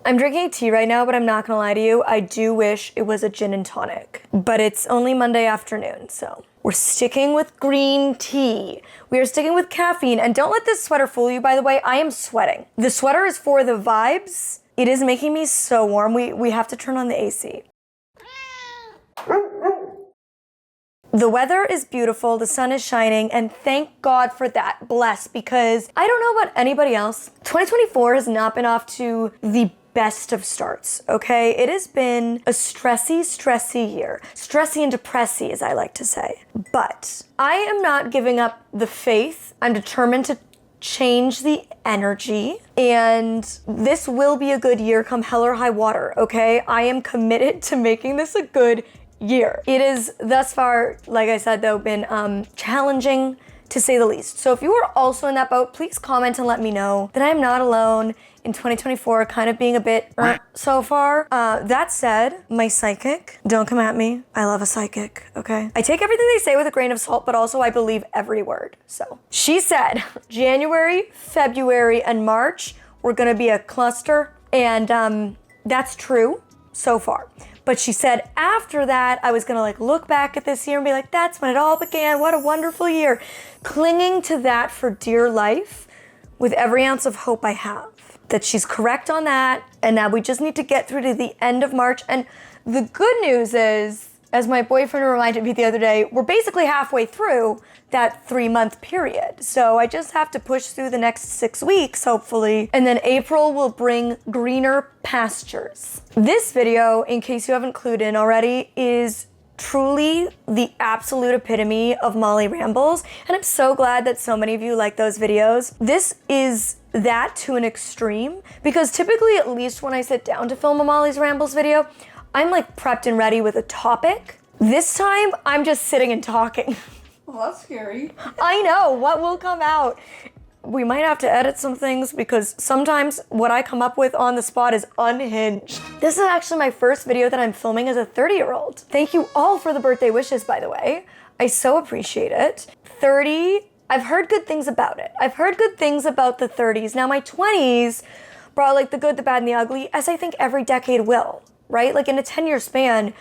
I'm drinking tea right now, but I'm not gonna lie to you, I do wish it was a gin and tonic. But it's only Monday afternoon, so we're sticking with green tea. We are sticking with caffeine, and don't let this sweater fool you, by the way, I am sweating. The sweater is for the vibes. It is making me so warm. We have to turn on the AC. The weather is beautiful, the sun is shining, and thank God for that. Blessed, because I don't know about anybody else. 2024 has not been off to the best of starts, okay? It has been a stressy year. Stressy and depressy, as I like to say. But I am not giving up the faith. I'm determined to change the energy, and this will be a good year come hell or high water, okay? I am committed to making this a good year. It is thus far, like I said though, been challenging to say the least. So if you are also in that boat, please comment and let me know that I am not alone in 2024, kind of being a bit so far. That said, my psychic, don't come at me. I love a psychic, okay? I take everything they say with a grain of salt, but also I believe every word. So she said January, February, and March were gonna be a cluster, and that's true so far. But she said after that, I was gonna like look back at this year and be like, that's when it all began. What a wonderful year. Clinging to that for dear life with every ounce of hope I have. That she's correct on that, and that we just need to get through to the end of March. And the good news is, as my boyfriend reminded me the other day, we're basically halfway through that 3-month period. So I just have to push through the next 6 weeks, hopefully. And then April will bring greener pastures. This video, in case you haven't clued in already, is truly the absolute epitome of Molly Rambles. And I'm so glad that so many of you like those videos. This is that to an extreme, because typically, at least when I sit down to film a Molly's Rambles video, I'm like prepped and ready with a topic. This time, I'm just sitting and talking. Well, that's scary. I know, what will come out? We might have to edit some things because sometimes what I come up with on the spot is unhinged. This is actually my first video that I'm filming as a 30-year-old. Thank you all for the birthday wishes, by the way. I so appreciate it. 30, I've heard good things about it. I've heard good things about the 30s. Now my 20s brought like the good, the bad, and the ugly, as I think every decade will, right? Like in a 10-year span,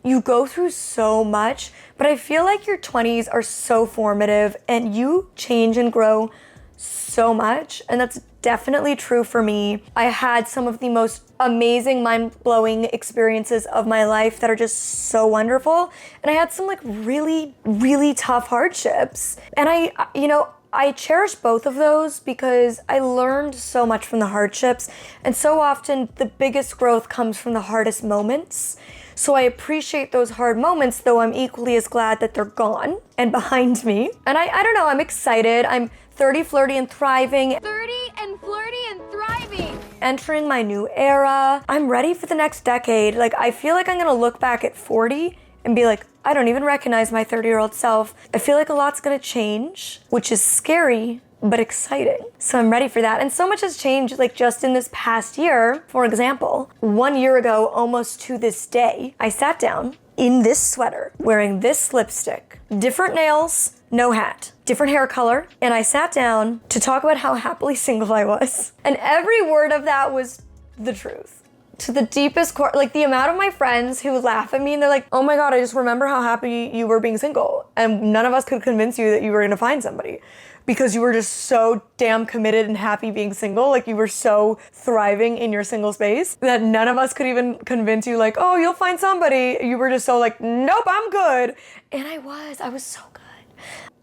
you go through so much, but I feel like your 20s are so formative and you change and grow so much, and that's definitely true for me. I had some of the most amazing, mind-blowing experiences of my life that are just so wonderful, and I had some like really, really tough hardships. And I cherish both of those because I learned so much from the hardships, and so often the biggest growth comes from the hardest moments. So I appreciate those hard moments, though I'm equally as glad that they're gone and behind me. And I don't know, I'm excited. I'm 30, flirty, and thriving. 30 and flirty and thriving. Entering my new era. I'm ready for the next decade. Like, I feel like I'm gonna look back at 40 and be like, I don't even recognize my 30-year-old self. I feel like a lot's gonna change, which is scary, but exciting. So I'm ready for that. And so much has changed, like just in this past year. For example, 1 year ago, almost to this day, I sat down in this sweater, wearing this lipstick, different nails, no hat, different hair color, and I sat down to talk about how happily single I was. And every word of that was the truth. To the deepest core, like the amount of my friends who laugh at me and they're like, oh my God, I just remember how happy you were being single. And none of us could convince you that you were gonna find somebody because you were just so damn committed and happy being single. Like you were so thriving in your single space that none of us could even convince you like, oh, you'll find somebody. You were just so like, nope, I'm good. And I was so good.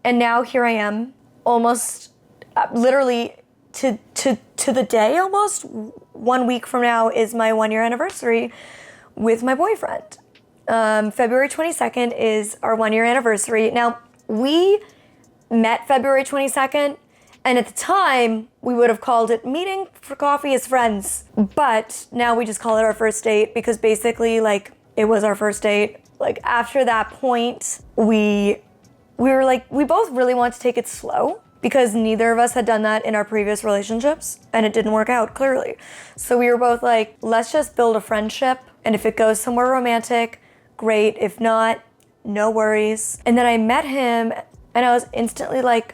And now here I am, almost literally to the day almost. 1 week from now is my 1-year anniversary with my boyfriend. February 22nd is our 1-year anniversary. Now, we met February 22nd, and at the time, we would have called it meeting for coffee as friends. But now we just call it our first date because basically, like, it was our first date. Like, after that point, we were like, we both really want to take it slow because neither of us had done that in our previous relationships, and it didn't work out, clearly. So we were both like, let's just build a friendship, and if it goes somewhere romantic, great. If not, no worries. And then I met him, and I was instantly like,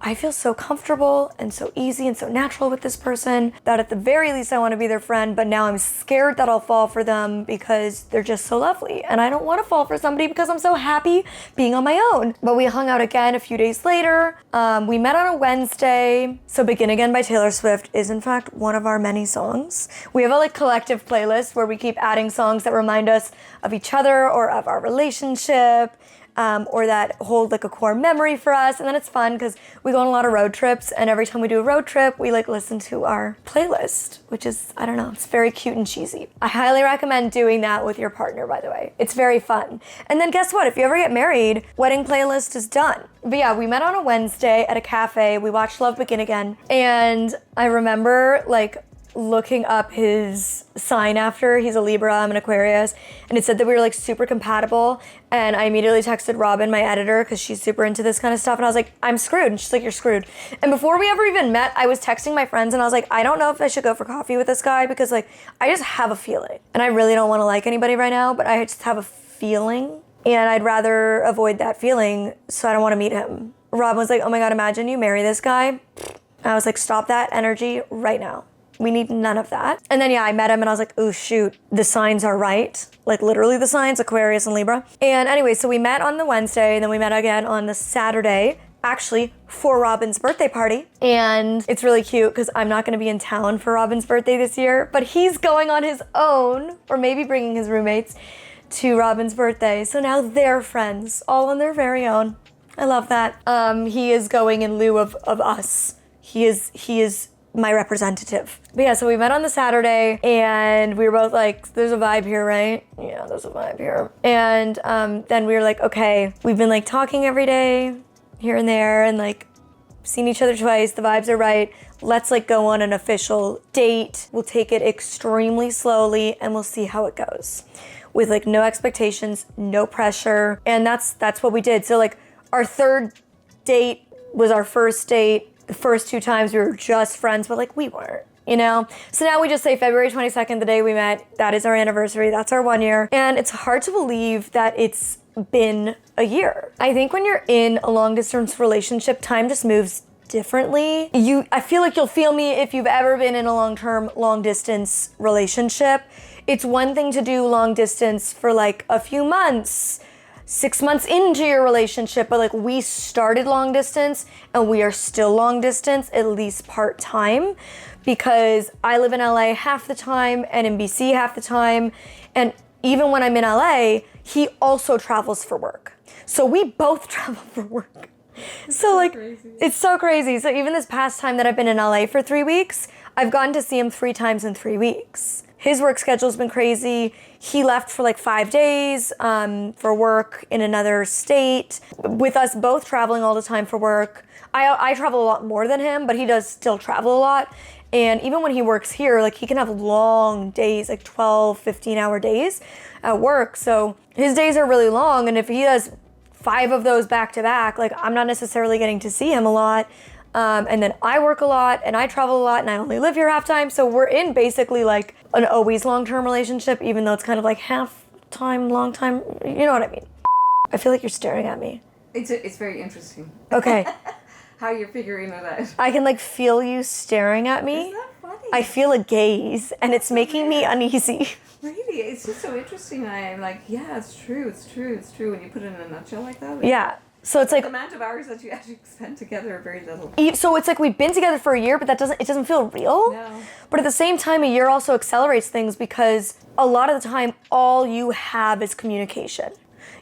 I feel so comfortable and so easy and so natural with this person that at the very least I want to be their friend, but now I'm scared that I'll fall for them because they're just so lovely. And I don't want to fall for somebody because I'm so happy being on my own. But we hung out again a few days later. We met on a Wednesday. So Begin Again by Taylor Swift is in fact one of our many songs. We have a like collective playlist where we keep adding songs that remind us of each other or of our relationship. Or that hold like a core memory for us. And then it's fun because we go on a lot of road trips, and every time we do a road trip, we like listen to our playlist, which is, I don't know, it's very cute and cheesy. I highly recommend doing that with your partner, by the way. It's very fun. And then guess what? If you ever get married, wedding playlist is done. But yeah, we met on a Wednesday at a cafe. We watched Love Begin Again. And I remember like looking up his sign after. He's a Libra, I'm an Aquarius, and it said that we were like super compatible. And I immediately texted Robin, my editor, because she's super into this kind of stuff, and I was like, I'm screwed. And she's like, you're screwed. And before we ever even met, I was texting my friends and I was like, I don't know if I should go for coffee with this guy because like I just have a feeling. And I really don't want to like anybody right now, but I just have a feeling, and I'd rather avoid that feeling, so I don't want to meet him. Robin was like, oh my God, imagine you marry this guy. I was like, stop that energy right now. We need none of that. And then yeah, I met him and I was like, oh shoot, the signs are right. Like literally the signs, Aquarius and Libra. And anyway, so we met on the Wednesday, and then we met again on the Saturday, actually for Robin's birthday party. And it's really cute because I'm not gonna be in town for Robin's birthday this year, but he's going on his own, or maybe bringing his roommates to Robin's birthday. So now they're friends, all on their very own. I love that. He is going in lieu of us. He is my representative. But yeah, so we met on the Saturday, and we were both like, there's a vibe here, right? Yeah, there's a vibe here. And then we were like, okay, we've been like talking every day here and there and like seen each other twice. The vibes are right. Let's like go on an official date. We'll take it extremely slowly and we'll see how it goes. With like no expectations, no pressure. And that's what we did. So like our third date was our first date. The first two times we were just friends, but like we weren't, you know? So now we just say February 22nd, the day we met. That is our anniversary. That's our 1 year. And it's hard to believe that it's been a year. I think when you're in a long distance relationship, time just moves differently. I feel like you'll feel me if you've ever been in a long-term, long-distance relationship. It's one thing to do long distance for like a few months, 6 months into your relationship, but like we started long distance and we are still long distance, at least part-time, because I live in LA half the time and in BC half the time. And even when I'm in LA, he also travels for work. So we both travel for work. So like, it's so crazy. So even this past time that I've been in LA for 3 weeks, I've gotten to see him 3 times in 3 weeks. His work schedule's been crazy. He left for like 5 days for work in another state, with us both traveling all the time for work. I travel a lot more than him, but he does still travel a lot. And even when he works here, like he can have long days, like 12, 15-hour days at work. So his days are really long. And if he does 5 of those back to back, like I'm not necessarily getting to see him a lot. And then I work a lot and I travel a lot and I only live here half time. So we're in basically like an always long-term relationship, even though it's kind of like half time, long time. You know what I mean? I feel like you're staring at me. It's very interesting. Okay. How you're figuring it out. I can like feel you staring at me. Isn't that funny? I feel a gaze and it's making me uneasy. Really? It's just so interesting. I'm like, yeah, it's true. When you put it in a nutshell like that. Yeah. So it's like The amount of hours that you actually spend together are very little. So it's like we've been together for a year, but it doesn't feel real. No. But at the same time, a year also accelerates things because a lot of the time, all you have is communication.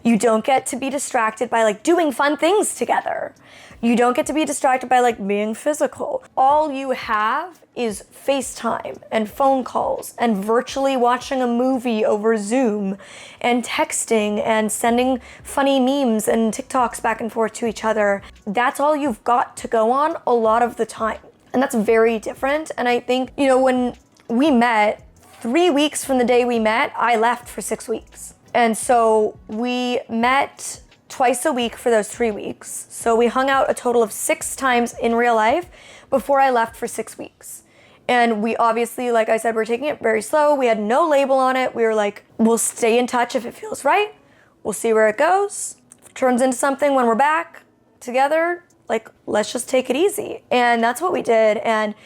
You don't get to be distracted by like doing fun things together. You don't get to be distracted by like being physical. All you have is FaceTime and phone calls and virtually watching a movie over Zoom and texting and sending funny memes and TikToks back and forth to each other. That's all you've got to go on a lot of the time. And that's very different. And I think, you know, when we met, 3 weeks from the day we met, I left for 6 weeks. And so we met twice a week for those 3 weeks. So we hung out a total of 6 times in real life before I left for 6 weeks. And we obviously, like I said, we're taking it very slow. We had no label on it. We were like, we'll stay in touch if it feels right. We'll see where it goes. If it turns into something when we're back together, like, let's just take it easy. And that's what we did. And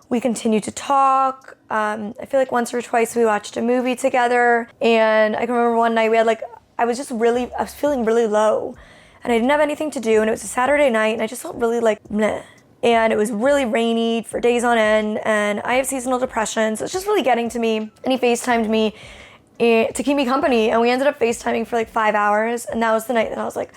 we continued to talk. I feel like once or twice we watched a movie together. And I can remember one night we had like, I was feeling really low and I didn't have anything to do. And it was a Saturday night and I just felt really like, meh. And it was really rainy for days on end. And I have seasonal depression. So it's just really getting to me. And he FaceTimed me to keep me company. And we ended up FaceTiming for like 5 hours. And that was the night that I was like,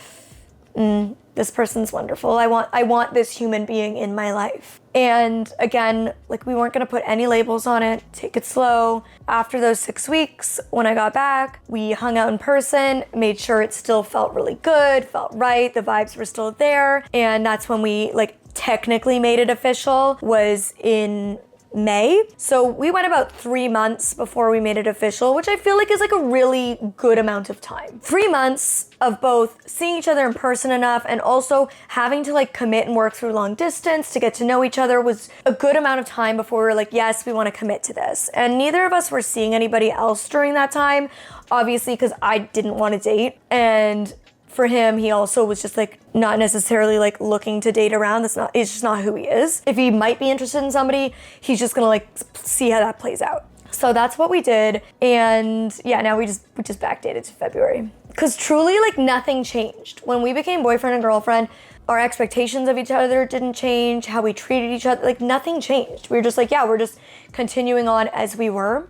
this person's wonderful. I want this human being in my life. And again, like we weren't gonna put any labels on it, take it slow. After those 6 weeks, when I got back, we hung out in person, made sure it still felt really good, felt right, the vibes were still there. And that's when we like technically made it official, was in May. So we went about 3 months before we made it official, which I feel like is like a really good amount of time. 3 months of both seeing each other in person enough and also having to like commit and work through long distance to get to know each other was a good amount of time before we were like, yes, we want to commit to this. And neither of us were seeing anybody else during that time, obviously, because I didn't want to date. And for him, he also was just like not necessarily like looking to date around. It's just not who he is. If he might be interested in somebody, he's just gonna like see how that plays out. So that's what we did. And yeah, now we just backdated to February. Cause truly like nothing changed. When we became boyfriend and girlfriend, our expectations of each other didn't change, how we treated each other, like nothing changed. We were just like, yeah, we're just continuing on as we were.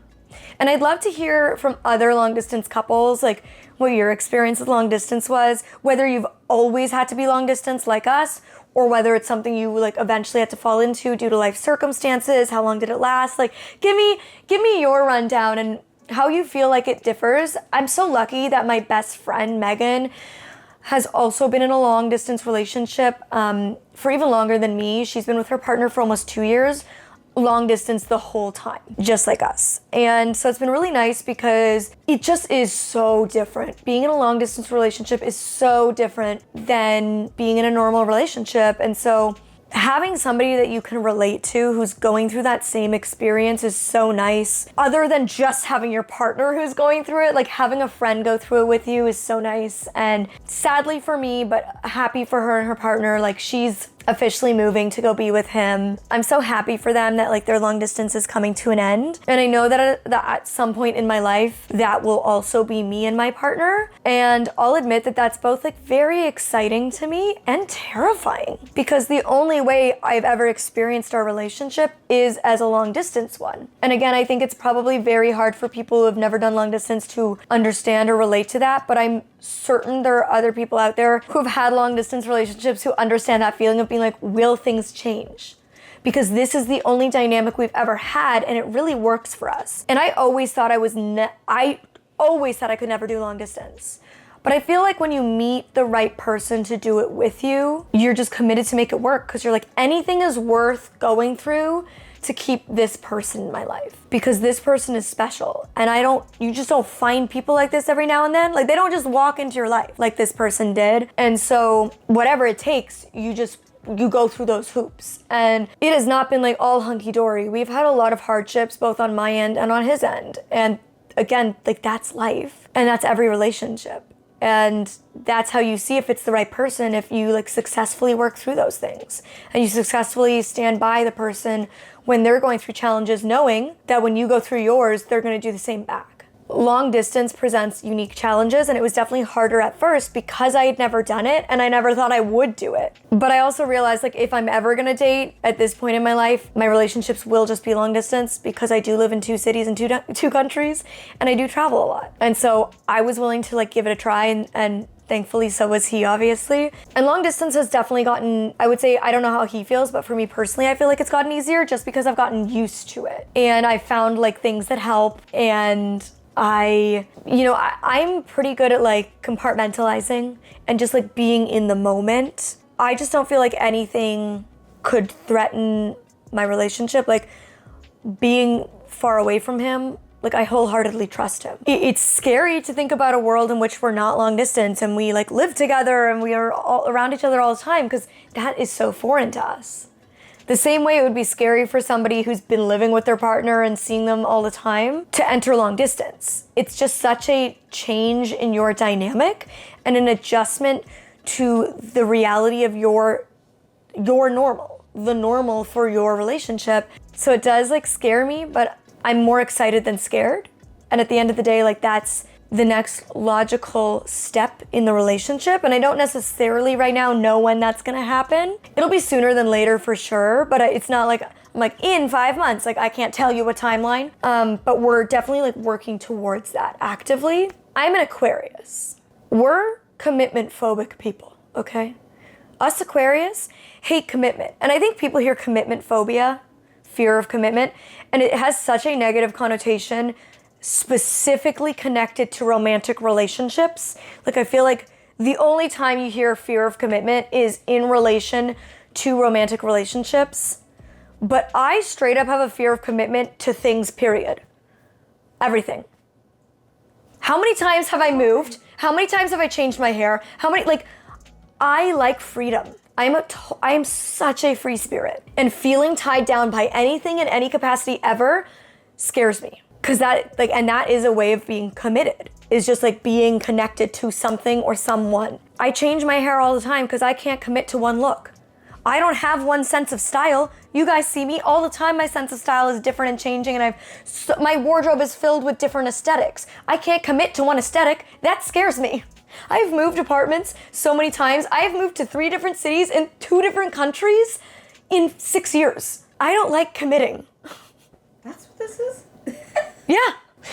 And I'd love to hear from other long distance couples, like what your experience with long distance was, whether you've always had to be long distance like us, or whether it's something you like eventually had to fall into due to life circumstances. How long did it last? Like, give me your rundown and how you feel like it differs. I'm so lucky that my best friend, Megan, has also been in a long distance relationship for even longer than me. She's been with her partner for almost 2 years. Long distance the whole time, just like us. And so it's been really nice because it just is so different. Being in a long distance relationship is so different than being in a normal relationship. And so having somebody that you can relate to who's going through that same experience is so nice. Other than just having your partner who's going through it, like having a friend go through it with you is so nice. And sadly for me, but happy for her and her partner, like she's officially moving to go be with him. I'm so happy for them that like their long distance is coming to an end. And I know that at some point in my life, that will also be me and my partner. And I'll admit that that's both like very exciting to me and terrifying, because the only way I've ever experienced our relationship is as a long distance one. And again, I think it's probably very hard for people who have never done long distance to understand or relate to that, but I'm certain there are other people out there who have had long distance relationships who understand that feeling of being like, will things change? Because this is the only dynamic we've ever had and it really works for us. And I always thought I always thought I could never do long distance. But I feel like when you meet the right person to do it with you, you're just committed to make it work, because you're like, anything is worth going through to keep this person in my life, because this person is special. And you just don't find people like this every now and then. Like they don't just walk into your life like this person did. And so whatever it takes, you go through those hoops. And it has not been like all hunky-dory. We've had a lot of hardships, both on my end and on his end. And again, like that's life, and that's every relationship. And that's how you see if it's the right person, if you like successfully work through those things and you successfully stand by the person when they're going through challenges, knowing that when you go through yours, they're going to do the same back. Long distance presents unique challenges, and it was definitely harder at first because I had never done it and I never thought I would do it. But I also realized like if I'm ever going to date at this point in my life, my relationships will just be long distance, because I do live in 2 cities and two countries and I do travel a lot. And so I was willing to like give it a try, and thankfully so was he, obviously. And long distance has definitely gotten, I would say, I don't know how he feels, but for me personally, I feel like it's gotten easier just because I've gotten used to it. And I found like things that help, and I'm pretty good at like compartmentalizing and just like being in the moment. I just don't feel like anything could threaten my relationship. Like being far away from him, like I wholeheartedly trust him. It's scary to think about a world in which we're not long distance and we like live together and we are all around each other all the time, because that is so foreign to us. The same way it would be scary for somebody who's been living with their partner and seeing them all the time to enter long distance. It's just such a change in your dynamic and an adjustment to the reality of your your normal, the normal for your relationship. So it does like scare me, but I'm more excited than scared. And at the end of the day, like that's the next logical step in the relationship. And I don't necessarily right now know when that's gonna happen. It'll be sooner than later for sure, but it's not like I'm like in 5 months, like I can't tell you a timeline. But we're definitely like working towards that actively. I'm an Aquarius. We're commitment phobic people, okay? Us Aquarius hate commitment. And I think people hear commitment phobia, fear of commitment, and it has such a negative connotation specifically connected to romantic relationships. Like I feel like the only time you hear fear of commitment is in relation to romantic relationships. But I straight up have a fear of commitment to things, period. Everything. How many times have I moved? How many times have I changed my hair? I like freedom. I am such a free spirit. And feeling tied down by anything in any capacity ever scares me. Cause that is a way of being committed, is just like being connected to something or someone. I change my hair all the time because I can't commit to one look. I don't have one sense of style. You guys see me all the time. My sense of style is different and changing, and my wardrobe is filled with different aesthetics. I can't commit to one aesthetic. That scares me. I've moved apartments so many times. I have moved to 3 different cities in 2 different countries in 6 years. I don't like committing. That's what this is? Yeah,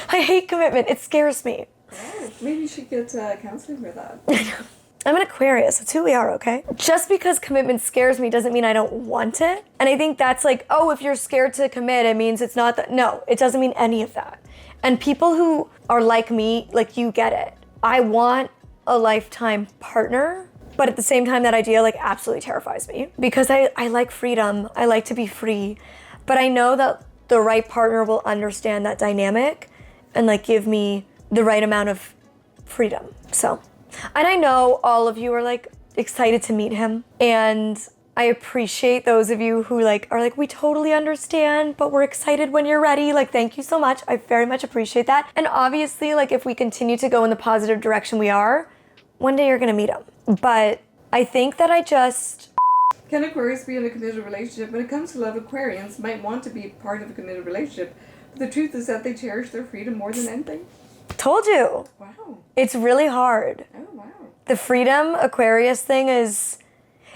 I hate commitment. It scares me. Oh, maybe you should get counseling for that. I'm an Aquarius. That's who we are, okay? Just because commitment scares me doesn't mean I don't want it. And I think that's like, oh, if you're scared to commit, it means it's not that. No, it doesn't mean any of that. And people who are like me, like you get it. I want a lifetime partner, but at the same time, that idea like absolutely terrifies me because I like freedom. I like to be free, but I know that the right partner will understand that dynamic and like give me the right amount of freedom. So, and I know all of you are like excited to meet him, and I appreciate those of you who are like, we totally understand, but we're excited when you're ready. Like, thank you so much. I very much appreciate that. And obviously, like if we continue to go in the positive direction we are, one day you're gonna meet him. But I think that Can Aquarius be in a committed relationship? When it comes to love, Aquarians might want to be part of a committed relationship, but the truth is that they cherish their freedom more than anything. Told you. Wow. It's really hard. Oh, wow. The freedom Aquarius thing is,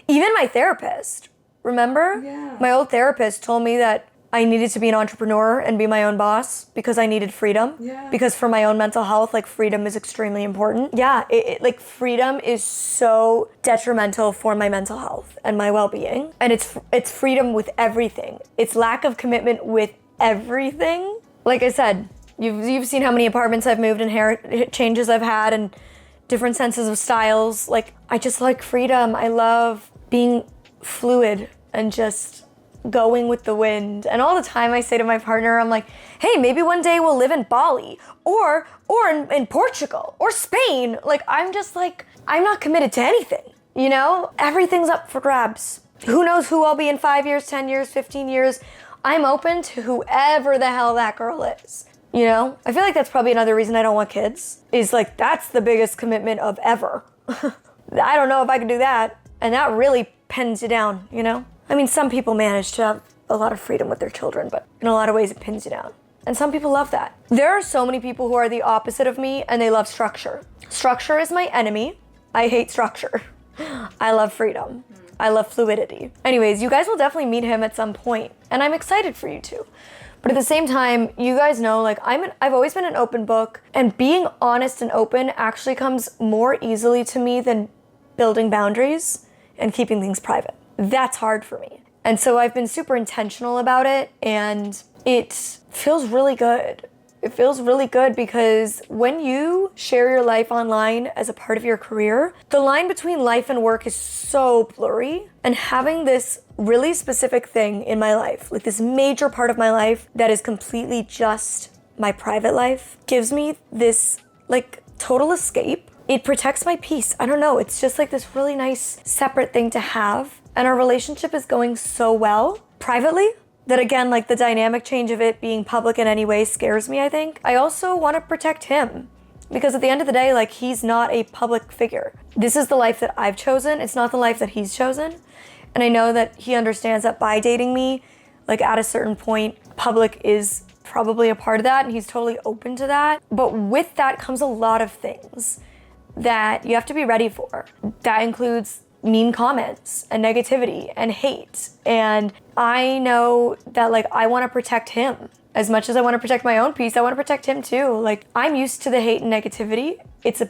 even my therapist, remember? Yeah. My old therapist told me that I needed to be an entrepreneur and be my own boss because I needed freedom. Yeah. Because for my own mental health, like freedom is extremely important. Yeah, like freedom is so detrimental for my mental health and my well-being. And it's freedom with everything. It's lack of commitment with everything. Like I said, you've seen how many apartments I've moved and hair changes I've had and different senses of styles. Like I just like freedom. I love being fluid and just going with the wind. And all the time I say to my partner, I'm like, hey, maybe one day we'll live in Bali or in Portugal or Spain. Like, I'm just like, I'm not committed to anything, you know? Everything's up for grabs. Who knows who I'll be in 5 years, 10 years, 15 years. I'm open to whoever the hell that girl is, you know? I feel like that's probably another reason I don't want kids, is like, that's the biggest commitment of ever. I don't know if I could do that. And that really pins you down, you know? I mean, some people manage to have a lot of freedom with their children, but in a lot of ways it pins you down. And some people love that. There are so many people who are the opposite of me and they love structure. Structure is my enemy. I hate structure. I love freedom. I love fluidity. Anyways, you guys will definitely meet him at some point, and I'm excited for you too. But at the same time, you guys know, like I've always been an open book, and being honest and open actually comes more easily to me than building boundaries and keeping things private. That's hard for me. And so I've been super intentional about it, and it feels really good. It feels really good because when you share your life online as a part of your career, the line between life and work is so blurry. And having this really specific thing in my life, like this major part of my life that is completely just my private life, gives me this like total escape. It protects my peace. I don't know. It's just like this really nice separate thing to have. And our relationship is going so well privately that, again, like the dynamic change of it being public in any way scares me, I think. I also want to protect him because at the end of the day, like, he's not a public figure. This is the life that I've chosen. It's not the life that he's chosen. And I know that he understands that by dating me, like at a certain point, public is probably a part of that, and he's totally open to that. But with that comes a lot of things that you have to be ready for. That includes mean comments and negativity and hate. And I know that like I want to protect him. As much as I want to protect my own peace, I want to protect him too. Like I'm used to the hate and negativity. It's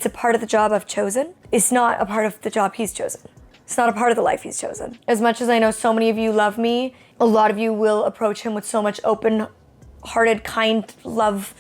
a part of the job I've chosen. It's not a part of the job he's chosen. It's not a part of the life he's chosen. As much as I know so many of you love me, a lot of you will approach him with so much open-hearted, kindness, love,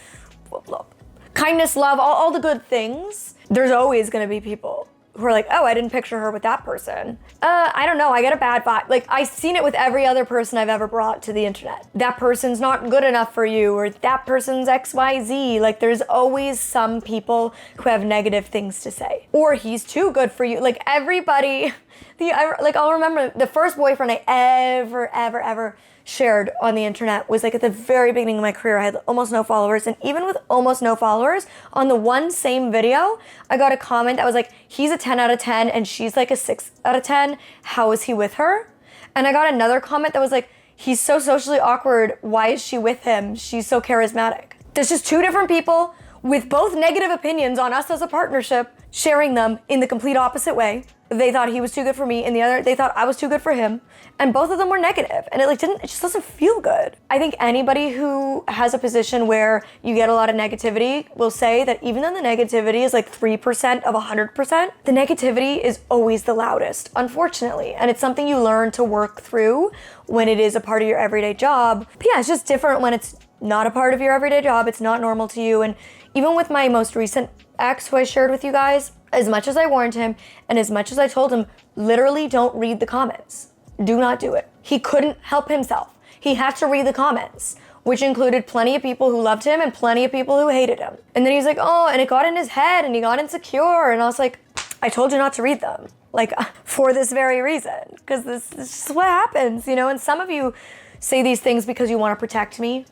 all the good things. There's always gonna be people who are like, oh, I didn't picture her with that person. I don't know, I get a bad vibe. Like, I've seen it with every other person I've ever brought to the internet. That person's not good enough for you, or that person's XYZ. Like, there's always some people who have negative things to say. Or he's too good for you. Like, everybody, I'll remember the first boyfriend I ever shared on the internet was like at the very beginning of my career. I had almost no followers, and even with almost no followers, on the one same video, I got a comment that was like, he's a 10 out of 10 and she's like a 6 out of 10. How is he with her? And I got another comment that was like, he's so socially awkward. Why is she with him? She's so charismatic. There's just two different people with both negative opinions on us as a partnership, sharing them in the complete opposite way. They thought he was too good for me, and the other, they thought I was too good for him. And both of them were negative, and it just doesn't feel good. I think anybody who has a position where you get a lot of negativity will say that even though the negativity is like 3% of 100%, the negativity is always the loudest, unfortunately. And it's something you learn to work through when it is a part of your everyday job. But yeah, it's just different when it's not a part of your everyday job. It's not normal to you. And even with my most recent ex who I shared with you guys, as much as I warned him and as much as I told him, literally don't read the comments. Do not do it. He couldn't help himself. He had to read the comments, which included plenty of people who loved him and plenty of people who hated him. And then he's like, oh, and it got in his head and he got insecure. And I was like, I told you not to read them. Like, for this very reason, because this is just what happens, you know? And some of you say these things because you want to protect me.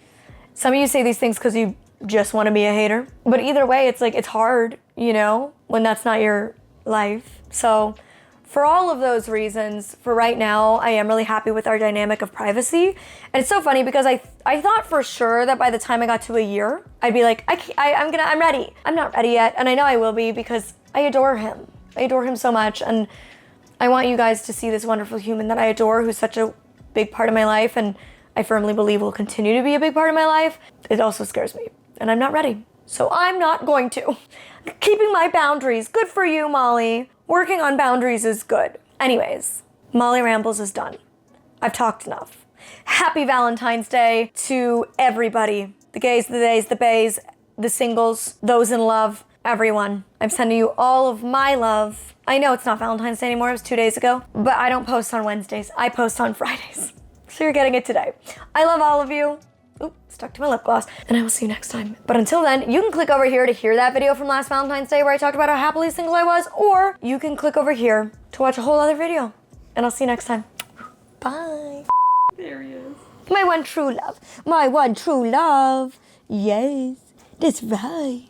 Some of you say these things because you just want to be a hater. But either way, it's like, it's hard, you know, when that's not your life. So for all of those reasons, for right now, I am really happy with our dynamic of privacy. And it's so funny because I thought for sure that by the time I got to a year, I'd be like, I'm ready. I'm not ready yet. And I know I will be because I adore him. I adore him so much. And I want you guys to see this wonderful human that I adore, who's such a big part of my life. And I firmly believe will continue to be a big part of my life. It also scares me. And I'm not ready. So I'm not going to. Keeping my boundaries. Good for you, Molly. Working on boundaries is good. Anyways, Molly Rambles is done. I've talked enough. Happy Valentine's Day to everybody. The gays, the days, the bays, the singles, those in love, everyone. I'm sending you all of my love. I know it's not Valentine's Day anymore. It was 2 days ago. But I don't post on Wednesdays. I post on Fridays. So you're getting it today. I love all of you. Oop, stuck to my lip gloss. And I will see you next time. But until then, you can click over here to hear that video from last Valentine's Day where I talked about how happily single I was, or you can click over here to watch a whole other video. And I'll see you next time. Bye. There he is. My one true love. My one true love. Yes, that's right.